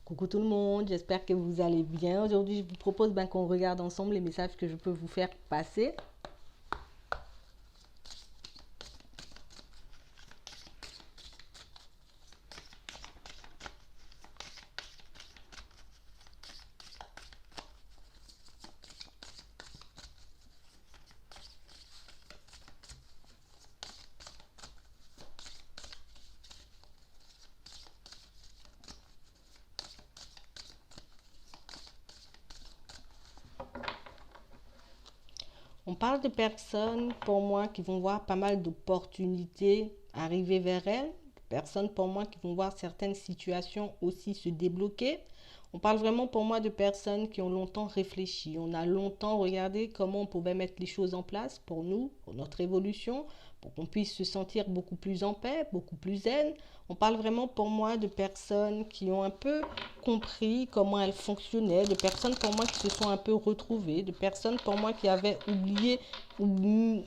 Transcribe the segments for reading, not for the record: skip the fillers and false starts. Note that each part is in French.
Coucou tout le monde, j'espère que vous allez bien. Aujourd'hui, je vous propose qu'on regarde ensemble les messages que je peux vous faire passer. On parle de personnes, pour moi, qui vont voir pas mal d'opportunités arriver vers elles. Personnes, pour moi, qui vont voir certaines situations aussi se débloquer. On parle vraiment, pour moi, de personnes qui ont longtemps réfléchi. On a longtemps regardé comment on pouvait mettre les choses en place pour nous, pour notre évolution, pour qu'on puisse se sentir beaucoup plus en paix, beaucoup plus zen. On parle vraiment, pour moi, de personnes qui ont un peu compris comment elles fonctionnaient, de personnes pour moi qui se sont un peu retrouvées, de personnes pour moi qui avaient oublié ou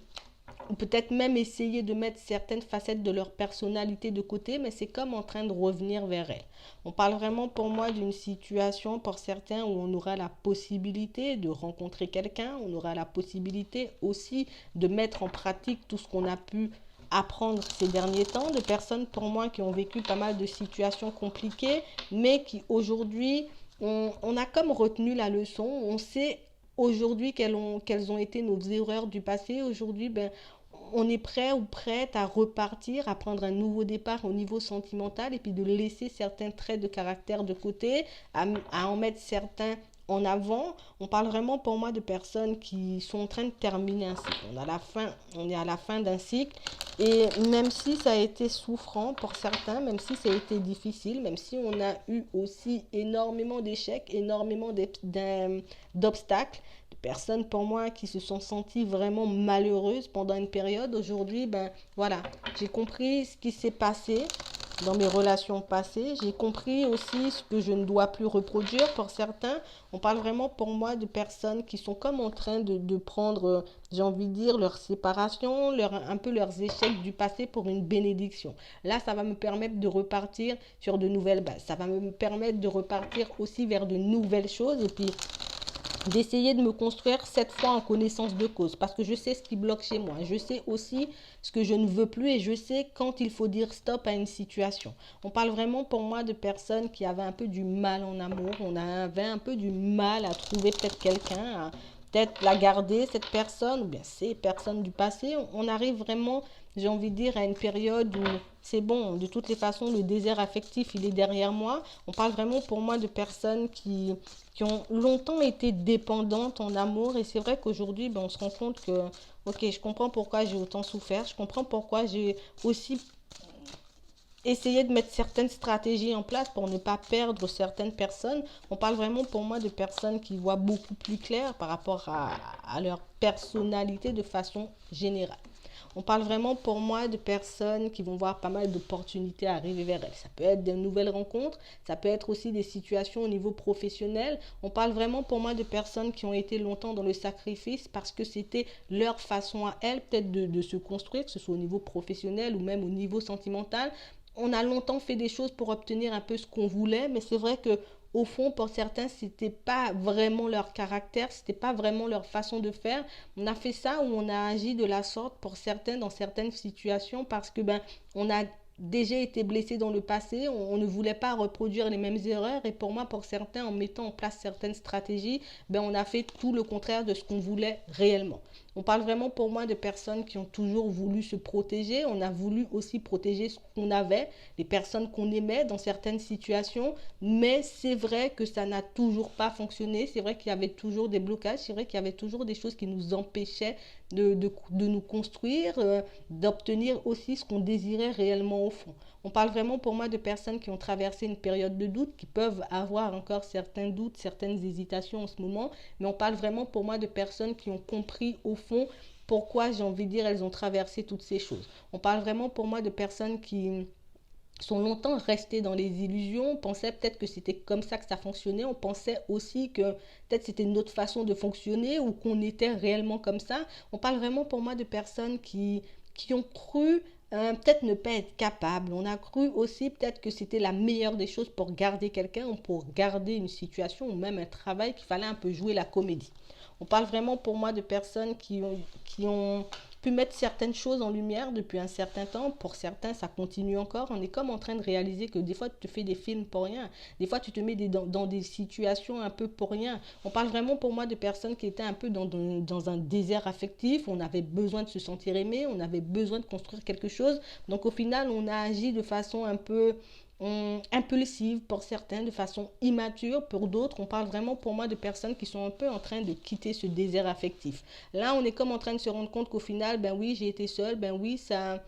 peut-être même essayé de mettre certaines facettes de leur personnalité de côté, mais c'est comme en train de revenir vers elles. On parle vraiment pour moi d'une situation pour certains où on aura la possibilité de rencontrer quelqu'un, on aura la possibilité aussi de mettre en pratique tout ce qu'on a pu apprendre ces derniers temps, de personnes pour moi qui ont vécu pas mal de situations compliquées, mais qui aujourd'hui, on a comme retenu la leçon, on sait aujourd'hui quelles ont été nos erreurs du passé. Aujourd'hui, on est prêt ou prête à repartir, à prendre un nouveau départ au niveau sentimental et puis de laisser certains traits de caractère de côté, à en mettre certains en avant. On parle vraiment pour moi de personnes qui sont en train de terminer un cycle. On est à la fin d'un cycle et même si ça a été souffrant pour certains, même si ça a été difficile, même si on a eu aussi énormément d'échecs, énormément d'obstacles, de personnes pour moi qui se sont senties vraiment malheureuses pendant une période. Aujourd'hui, voilà, j'ai compris ce qui s'est passé dans mes relations passées. J'ai compris aussi ce que je ne dois plus reproduire pour certains. On parle vraiment pour moi de personnes qui sont comme en train de prendre, j'ai envie de dire, leur séparation, un peu leurs échecs du passé pour une bénédiction. Là, ça va me permettre de repartir sur de nouvelles bases. Ça va me permettre de repartir aussi vers de nouvelles choses et puis d'essayer de me construire cette fois en connaissance de cause parce que je sais ce qui bloque chez moi. Je sais aussi ce que je ne veux plus et je sais quand il faut dire stop à une situation. On parle vraiment pour moi de personnes qui avaient un peu du mal en amour. On avait un peu du mal à trouver peut-être quelqu'un, à peut-être la garder, cette personne, ou bien ces personnes du passé. On arrive vraiment, j'ai envie de dire, à une période où c'est bon, de toutes les façons, le désert affectif, il est derrière moi. On parle vraiment pour moi de personnes qui ont longtemps été dépendantes en amour. Et c'est vrai qu'aujourd'hui, on se rend compte que, ok, je comprends pourquoi j'ai autant souffert. Je comprends pourquoi j'ai aussi essayé de mettre certaines stratégies en place pour ne pas perdre certaines personnes. On parle vraiment pour moi de personnes qui voient beaucoup plus clair par rapport à leur personnalité de façon générale. On parle vraiment pour moi de personnes qui vont voir pas mal d'opportunités arriver vers elles. Ça peut être de nouvelles rencontres, ça peut être aussi des situations au niveau professionnel. On parle vraiment pour moi de personnes qui ont été longtemps dans le sacrifice parce que c'était leur façon à elles peut-être de se construire, que ce soit au niveau professionnel ou même au niveau sentimental. On a longtemps fait des choses pour obtenir un peu ce qu'on voulait, mais c'est vrai que au fond, pour certains, c'était pas vraiment leur caractère, c'était pas vraiment leur façon de faire. On a fait ça ou on a agi de la sorte pour certains dans certaines situations parce que on a déjà été blessé dans le passé, on ne voulait pas reproduire les mêmes erreurs et pour moi, pour certains, en mettant en place certaines stratégies, on a fait tout le contraire de ce qu'on voulait réellement. On parle vraiment pour moi de personnes qui ont toujours voulu se protéger. On a voulu aussi protéger ce qu'on avait, les personnes qu'on aimait dans certaines situations. Mais c'est vrai que ça n'a toujours pas fonctionné. C'est vrai qu'il y avait toujours des blocages. C'est vrai qu'il y avait toujours des choses qui nous empêchaient de nous construire, d'obtenir aussi ce qu'on désirait réellement au fond. On parle vraiment pour moi de personnes qui ont traversé une période de doute, qui peuvent avoir encore certains doutes, certaines hésitations en ce moment. Mais on parle vraiment pour moi de personnes qui ont compris au fond pourquoi, j'ai envie de dire, elles ont traversé toutes ces choses. On parle vraiment pour moi de personnes qui sont longtemps restées dans les illusions. On pensait peut-être que c'était comme ça que ça fonctionnait. On pensait aussi que peut-être c'était notre façon de fonctionner ou qu'on était réellement comme ça. On parle vraiment pour moi de personnes qui ont cru peut-être ne pas être capable. On a cru aussi peut-être que c'était la meilleure des choses pour garder quelqu'un ou pour garder une situation ou même un travail qu'il fallait un peu jouer la comédie. On parle vraiment pour moi de personnes qui ont pu mettre certaines choses en lumière depuis un certain temps. Pour certains, ça continue encore. On est comme en train de réaliser que des fois, tu te fais des films pour rien. Des fois, tu te mets dans des situations un peu pour rien. On parle vraiment pour moi de personnes qui étaient un peu dans un désert affectif. On avait besoin de se sentir aimé. On avait besoin de construire quelque chose. Donc, au final, on a agi de façon un peu impulsive pour certains, de façon immature pour d'autres. On parle vraiment pour moi de personnes qui sont un peu en train de quitter ce désert affectif. Là, on est comme en train de se rendre compte qu'au final, ben oui, j'ai été seule, ben oui, ça,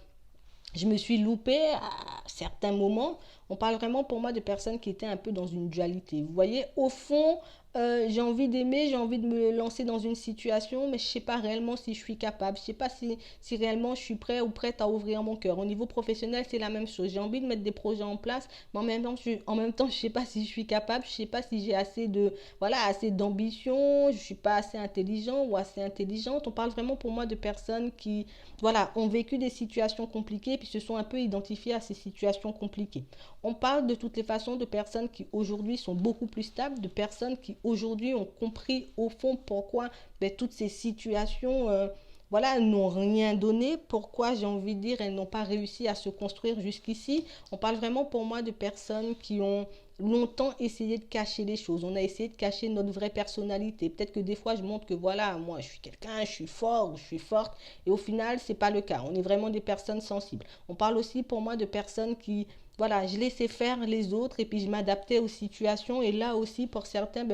je me suis loupée à certains moments. On parle vraiment pour moi de personnes qui étaient un peu dans une dualité. Vous voyez, au fond, j'ai envie d'aimer, j'ai envie de me lancer dans une situation, mais je ne sais pas réellement si je suis capable. Je ne sais pas si réellement je suis prêt ou prête à ouvrir mon cœur. Au niveau professionnel, c'est la même chose. J'ai envie de mettre des projets en place, mais en même temps, je ne sais pas si je suis capable. Je ne sais pas si j'ai assez d'ambition. Je ne suis pas assez intelligent ou assez intelligente. On parle vraiment pour moi de personnes qui, ont vécu des situations compliquées puis se sont un peu identifiées à ces situations compliquées. On parle de toutes les façons de personnes qui aujourd'hui sont beaucoup plus stables, de personnes qui aujourd'hui ont compris au fond pourquoi toutes ces situations n'ont rien donné, pourquoi j'ai envie de dire elles n'ont pas réussi à se construire jusqu'ici. On parle vraiment pour moi de personnes qui ont longtemps essayé de cacher les choses. On a essayé de cacher notre vraie personnalité. Peut-être que des fois je montre que moi je suis quelqu'un, je suis fort, je suis forte, et au final c'est pas le cas. On est vraiment des personnes sensibles. On parle aussi pour moi de personnes qui je laissais faire les autres et puis je m'adaptais aux situations. Et là aussi, pour certains,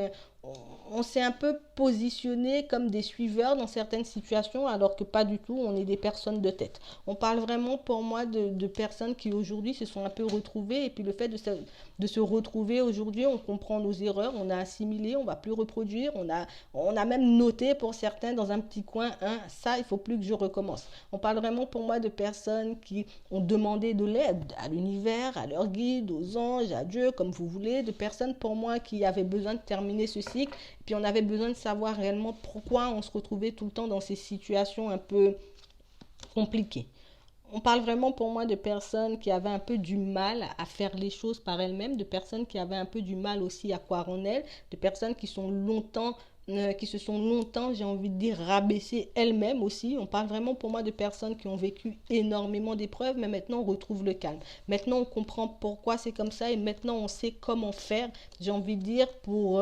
on s'est un peu positionné comme des suiveurs dans certaines situations, alors que pas du tout, on est des personnes de tête. On parle vraiment pour moi de personnes qui aujourd'hui se sont un peu retrouvées. Et puis le fait de se retrouver aujourd'hui, on comprend nos erreurs, on a assimilé, on ne va plus reproduire. On a même noté pour certains dans un petit coin, hein, ça, il ne faut plus que je recommence. On parle vraiment pour moi de personnes qui ont demandé de l'aide à l'univers, à leur guide, aux anges, à Dieu, comme vous voulez, de personnes pour moi qui avaient besoin de terminer ce cycle. Puis on avait besoin de savoir réellement pourquoi on se retrouvait tout le temps dans ces situations un peu compliquées. On parle vraiment pour moi de personnes qui avaient un peu du mal à faire les choses par elles-mêmes, de personnes qui avaient un peu du mal aussi à croire en elles, de personnes qui se sont longtemps, j'ai envie de dire, rabaissées elles-mêmes aussi. On parle vraiment pour moi de personnes qui ont vécu énormément d'épreuves, mais maintenant on retrouve le calme. Maintenant on comprend pourquoi c'est comme ça et maintenant on sait comment faire, j'ai envie de dire, pour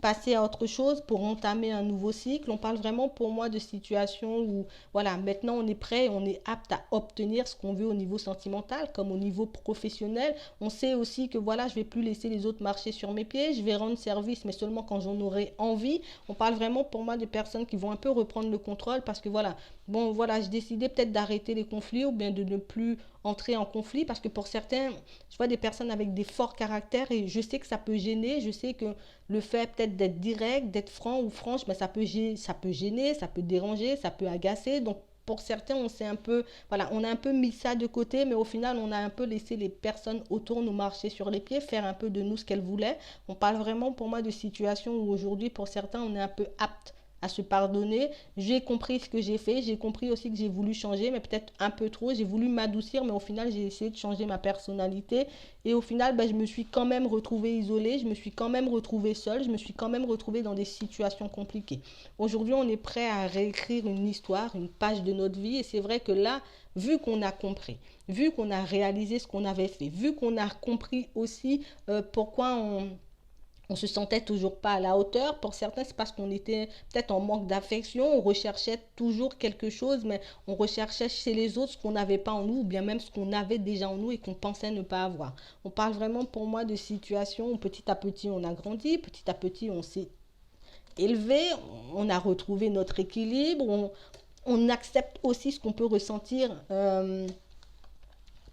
passer à autre chose, pour entamer un nouveau cycle. On parle vraiment pour moi de situations où, maintenant on est prêt, on est apte à obtenir ce qu'on veut au niveau sentimental comme au niveau professionnel. On sait aussi que je vais plus laisser les autres marcher sur mes pieds, je vais rendre service, mais seulement quand j'en aurai envie. On parle vraiment pour moi de personnes qui vont un peu reprendre le contrôle parce que j'ai décidé peut-être d'arrêter les conflits ou bien de ne plus entrer en conflit parce que pour certains, je vois des personnes avec des forts caractères et je sais que ça peut gêner, je sais que le fait peut-être d'être direct, d'être franc ou franche, ça peut gêner, ça peut déranger, ça peut agacer. Donc pour certains, on a un peu mis ça de côté, mais au final, on a un peu laissé les personnes autour nous marcher sur les pieds, faire un peu de nous ce qu'elles voulaient. On parle vraiment pour moi de situations où aujourd'hui, pour certains, on est un peu apte à se pardonner. J'ai compris ce que j'ai fait, j'ai compris aussi que j'ai voulu changer, mais peut-être un peu trop. J'ai voulu m'adoucir, mais au final, j'ai essayé de changer ma personnalité. Et au final, je me suis quand même retrouvée isolée, je me suis quand même retrouvée seule, je me suis quand même retrouvée dans des situations compliquées. Aujourd'hui, on est prêt à réécrire une histoire, une page de notre vie. Et c'est vrai que là, vu qu'on a compris, vu qu'on a réalisé ce qu'on avait fait, vu qu'on a compris aussi pourquoi on se sentait toujours pas à la hauteur. Pour certains, c'est parce qu'on était peut-être en manque d'affection, on recherchait toujours quelque chose, mais on recherchait chez les autres ce qu'on n'avait pas en nous, ou bien même ce qu'on avait déjà en nous et qu'on pensait ne pas avoir. On parle vraiment pour moi de situations où petit à petit on a grandi, petit à petit on s'est élevé, on a retrouvé notre équilibre, on accepte aussi ce qu'on peut ressentir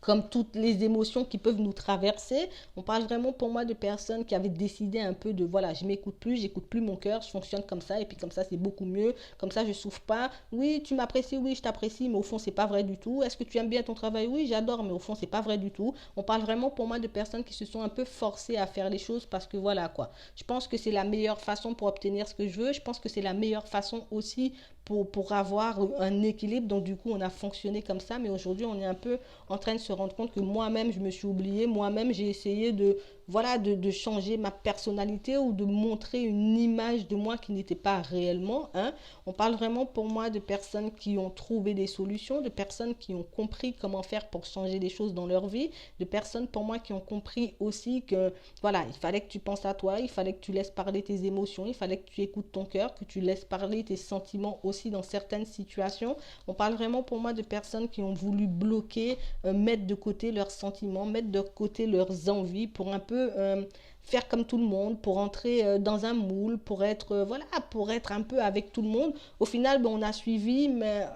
comme toutes les émotions qui peuvent nous traverser. On parle vraiment pour moi de personnes qui avaient décidé un peu de je m'écoute plus, j'écoute plus mon cœur, je fonctionne comme ça et puis comme ça c'est beaucoup mieux, comme ça je souffre pas. Oui, tu m'apprécies, oui, je t'apprécie, mais au fond c'est pas vrai du tout. Est-ce que tu aimes bien ton travail? Oui, j'adore, mais au fond c'est pas vrai du tout. On parle vraiment pour moi de personnes qui se sont un peu forcées à faire les choses parce que quoi. Je pense que c'est la meilleure façon pour obtenir ce que je veux. Je pense que c'est la meilleure façon aussi pour avoir un équilibre. Donc du coup, on a fonctionné comme ça, mais aujourd'hui, on est un peu en train de se rendre compte que moi-même, je me suis oubliée, moi-même, j'ai essayé de changer ma personnalité ou de montrer une image de moi qui n'était pas réellement. Hein. On parle vraiment pour moi de personnes qui ont trouvé des solutions, de personnes qui ont compris comment faire pour changer des choses dans leur vie, de personnes pour moi qui ont compris aussi que voilà, il fallait que tu penses à toi, il fallait que tu laisses parler tes émotions, il fallait que tu écoutes ton cœur, que tu laisses parler tes sentiments aussi dans certaines situations. On parle vraiment pour moi de personnes qui ont voulu bloquer, mettre de côté leurs sentiments, mettre de côté leurs envies pour un peu faire comme tout le monde, pour entrer dans un moule, pour être un peu avec tout le monde. Au final, ben, on a suivi, mais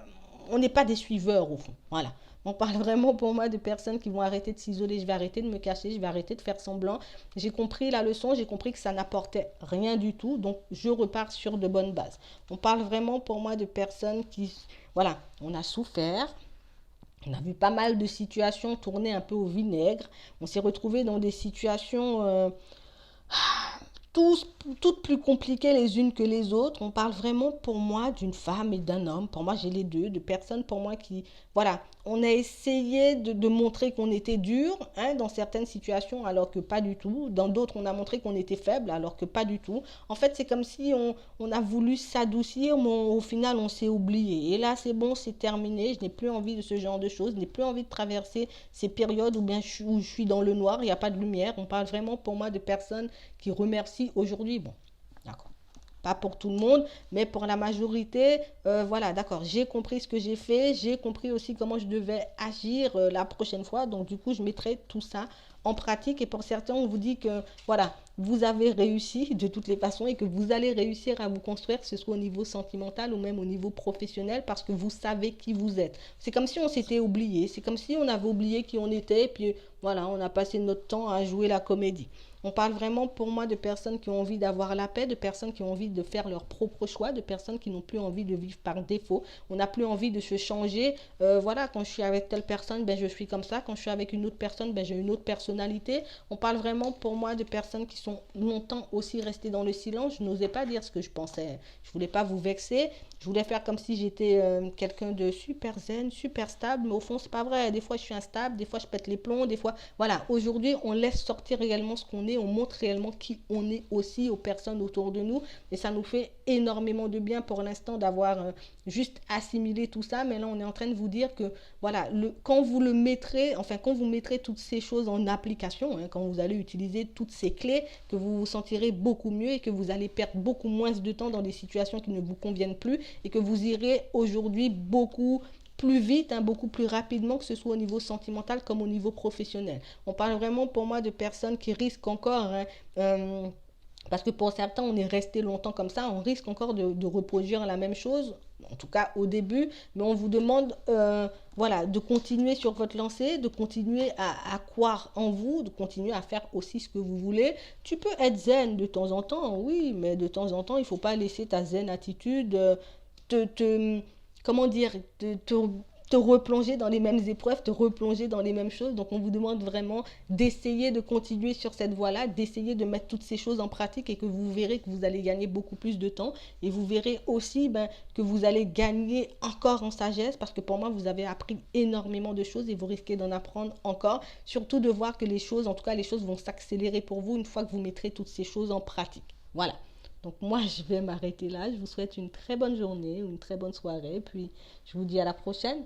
on n'est pas des suiveurs au fond. Voilà. On parle vraiment pour moi de personnes qui vont arrêter de s'isoler. Je vais arrêter de me cacher, je vais arrêter de faire semblant. J'ai compris la leçon, j'ai compris que ça n'apportait rien du tout. Donc, je repars sur de bonnes bases. On parle vraiment pour moi de personnes qui, voilà, on a souffert. On a vu pas mal de situations tourner un peu au vinaigre. On s'est retrouvé dans des situations tous, toutes plus compliquées les unes que les autres. On parle vraiment pour moi d'une femme et d'un homme. Pour moi, j'ai les deux, de personnes pour moi qui, voilà, on a essayé de montrer qu'on était dur hein, dans certaines situations alors que pas du tout. Dans d'autres, on a montré qu'on était faible alors que pas du tout. En fait, c'est comme si on a voulu s'adoucir, mais au final, on s'est oublié. Et là, c'est bon, c'est terminé. Je n'ai plus envie de ce genre de choses. Je n'ai plus envie de traverser ces périodes où je suis dans le noir, il n'y a pas de lumière. On parle vraiment pour moi de personnes qui remercient aujourd'hui. Bon, d'accord. Pas pour tout le monde, mais pour la majorité, voilà, d'accord, j'ai compris ce que j'ai fait, j'ai compris aussi comment je devais agir la prochaine fois, donc du coup, je mettrai tout ça en pratique et pour certains, on vous dit que, voilà, vous avez réussi de toutes les façons et que vous allez réussir à vous construire, que ce soit au niveau sentimental ou même au niveau professionnel, parce que vous savez qui vous êtes. C'est comme si on s'était oublié, c'est comme si on avait oublié qui on était, et puis voilà, on a passé notre temps à jouer la comédie. On parle vraiment pour moi de personnes qui ont envie d'avoir la paix, de personnes qui ont envie de faire leur propre choix, de personnes qui n'ont plus envie de vivre par défaut. On n'a plus envie de se changer. Voilà, quand je suis avec telle personne, ben, je suis comme ça. Quand je suis avec une autre personne, ben, j'ai une autre personnalité. On parle vraiment pour moi de personnes qui sont longtemps aussi restées dans le silence. Je n'osais pas dire ce que je pensais. Je voulais pas vous vexer. Je voulais faire comme si j'étais quelqu'un de super zen, super stable, mais au fond, c'est pas vrai. Des fois, je suis instable, des fois, je pète les plombs, des fois. Voilà, aujourd'hui, on laisse sortir réellement ce qu'on est, on montre réellement qui on est aussi aux personnes autour de nous, et ça nous fait énormément de bien pour l'instant d'avoir juste assimilé tout ça, mais là, on est en train de vous dire que, voilà, quand vous le mettrez, enfin, quand vous mettrez toutes ces choses en application, hein, quand vous allez utiliser toutes ces clés, que vous vous sentirez beaucoup mieux et que vous allez perdre beaucoup moins de temps dans des situations qui ne vous conviennent plus et que vous irez aujourd'hui beaucoup plus vite, hein, beaucoup plus rapidement, que ce soit au niveau sentimental comme au niveau professionnel. On parle vraiment pour moi de personnes qui risquent encore, hein, parce que pour certains, on est resté longtemps comme ça, on risque encore de reproduire la même chose, en tout cas au début, mais on vous demande voilà, de continuer sur votre lancée, de continuer à croire en vous, de continuer à faire aussi ce que vous voulez. Tu peux être zen de temps en temps, oui, mais de temps en temps, il ne faut pas laisser ta zen attitude te comment dire, te replonger dans les mêmes épreuves, te replonger dans les mêmes choses. Donc on vous demande vraiment d'essayer de continuer sur cette voie-là, d'essayer de mettre toutes ces choses en pratique et que vous verrez que vous allez gagner beaucoup plus de temps. Et vous verrez aussi que vous allez gagner encore en sagesse parce que pour moi, vous avez appris énormément de choses et vous risquez d'en apprendre encore. Surtout de voir que les choses, en tout cas les choses vont s'accélérer pour vous une fois que vous mettrez toutes ces choses en pratique. Voilà. Donc moi, je vais m'arrêter là. Je vous souhaite une très bonne journée, une très bonne soirée. Puis je vous dis à la prochaine.